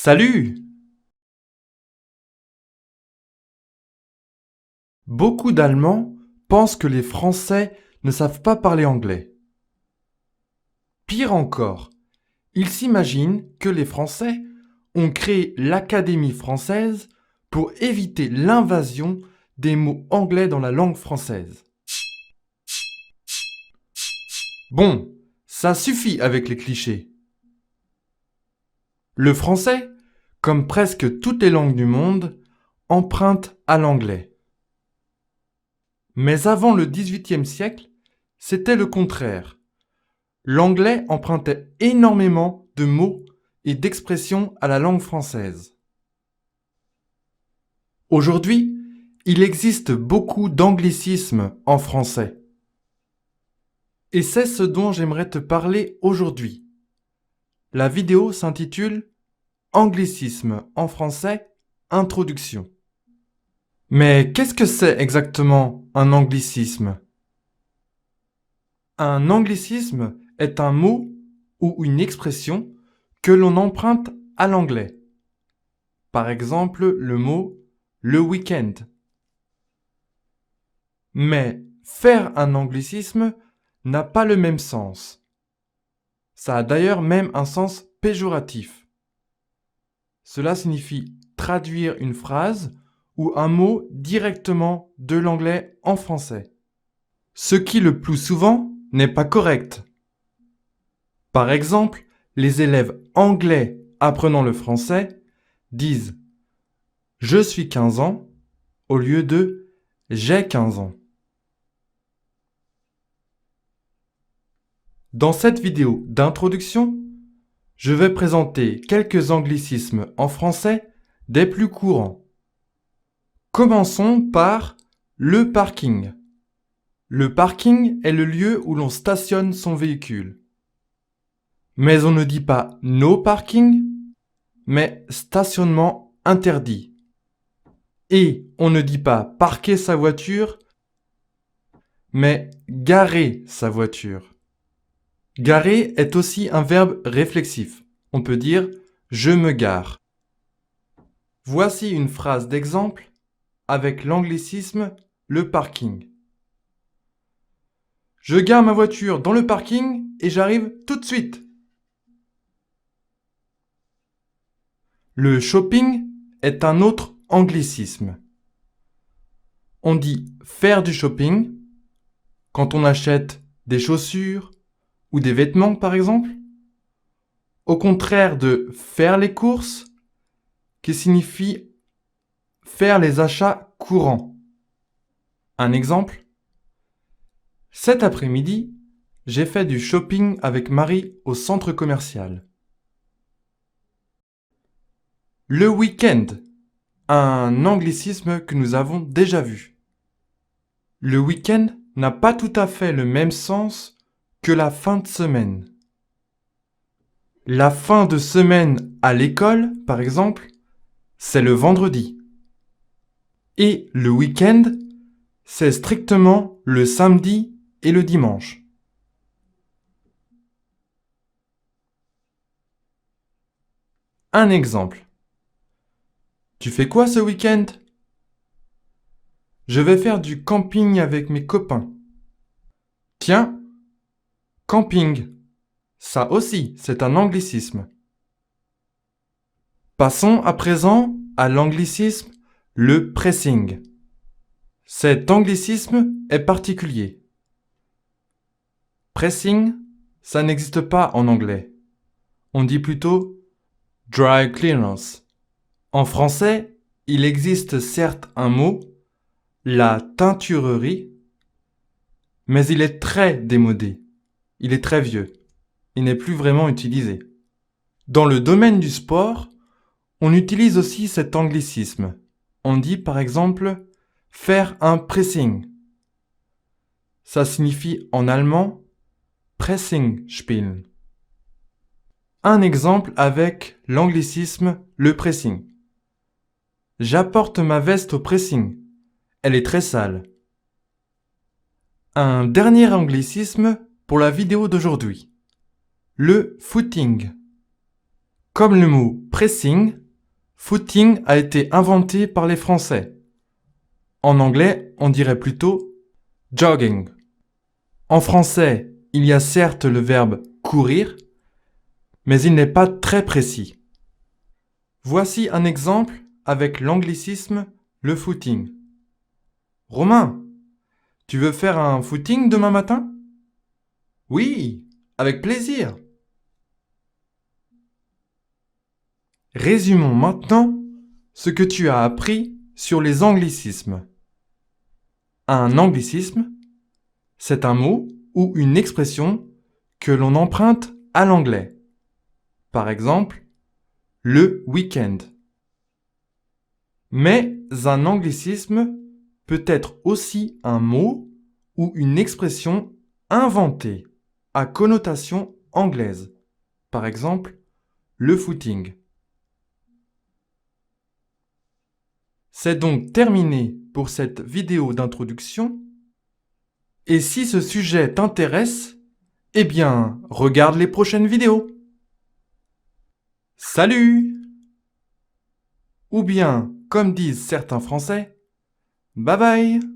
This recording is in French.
Salut! Beaucoup d'Allemands pensent que les Français ne savent pas parler anglais. Pire encore, ils s'imaginent que les Français ont créé l'Académie française pour éviter l'invasion des mots anglais dans la langue française. Bon, ça suffit avec les clichés. Le français, comme presque toutes les langues du monde, emprunte à l'anglais. Mais avant le XVIIIe siècle, c'était le contraire. L'anglais empruntait énormément de mots et d'expressions à la langue française. Aujourd'hui, il existe beaucoup d'anglicismes en français. Et c'est ce dont j'aimerais te parler aujourd'hui. La vidéo s'intitule Anglicisme en français, introduction. Mais qu'est-ce que c'est exactement un anglicisme? Un anglicisme est un mot ou une expression que l'on emprunte à l'anglais. Par exemple, le mot le week-end. Mais faire un anglicisme n'a pas le même sens. Ça a d'ailleurs même un sens péjoratif. Cela signifie traduire une phrase ou un mot directement de l'anglais en français. Ce qui le plus souvent n'est pas correct. Par exemple, les élèves anglais apprenant le français disent « Je suis 15 ans » au lieu de « J'ai 15 ans ». Dans cette vidéo d'introduction, je vais présenter quelques anglicismes en français des plus courants. Commençons par le parking. Le parking est le lieu où l'on stationne son véhicule. Mais on ne dit pas no parking, mais stationnement interdit. Et on ne dit pas parquer sa voiture, mais garer sa voiture. Garer est aussi un verbe réflexif. On peut dire je me gare. Voici une phrase d'exemple avec l'anglicisme le parking. Je gare ma voiture dans le parking et j'arrive tout de suite. Le shopping est un autre anglicisme. On dit faire du shopping quand on achète des chaussures ou des vêtements par exemple, au contraire de faire les courses qui signifie faire les achats courants. Un exemple, cet après-midi, j'ai fait du shopping avec Marie au centre commercial. Le week-end, un anglicisme que nous avons déjà vu. Le week-end n'a pas tout à fait le même sens que la fin de semaine. La fin de semaine à l'école, par exemple, c'est le vendredi. Et le week-end, c'est strictement le samedi et le dimanche. Un exemple. Tu fais quoi ce week-end? Je vais faire du camping avec mes copains. Tiens, camping, ça aussi, c'est un anglicisme. Passons à présent à l'anglicisme le pressing. Cet anglicisme est particulier. Pressing, ça n'existe pas en anglais. On dit plutôt dry cleaners. En français, il existe certes un mot, la teinturerie, mais il est très démodé. Il est très vieux. Il n'est plus vraiment utilisé. Dans le domaine du sport, on utilise aussi cet anglicisme. On dit par exemple faire un pressing. Ça signifie en allemand Pressing spielen. Un exemple avec l'anglicisme le pressing. J'apporte ma veste au pressing. Elle est très sale. Un dernier anglicisme pour la vidéo d'aujourd'hui. Le footing. Comme le mot pressing, footing a été inventé par les Français. En anglais, on dirait plutôt jogging. En français, il y a certes le verbe courir, mais il n'est pas très précis. Voici un exemple avec l'anglicisme le footing. Romain, tu veux faire un footing demain matin? Oui, avec plaisir. Résumons maintenant ce que tu as appris sur les anglicismes. Un anglicisme, c'est un mot ou une expression que l'on emprunte à l'anglais. Par exemple, le week-end. Mais un anglicisme peut être aussi un mot ou une expression inventée à connotation anglaise. Par exemple, le footing. C'est donc terminé pour cette vidéo d'introduction. Et si ce sujet t'intéresse, eh bien, regarde les prochaines vidéos. Salut! Ou bien, comme disent certains Français, bye bye!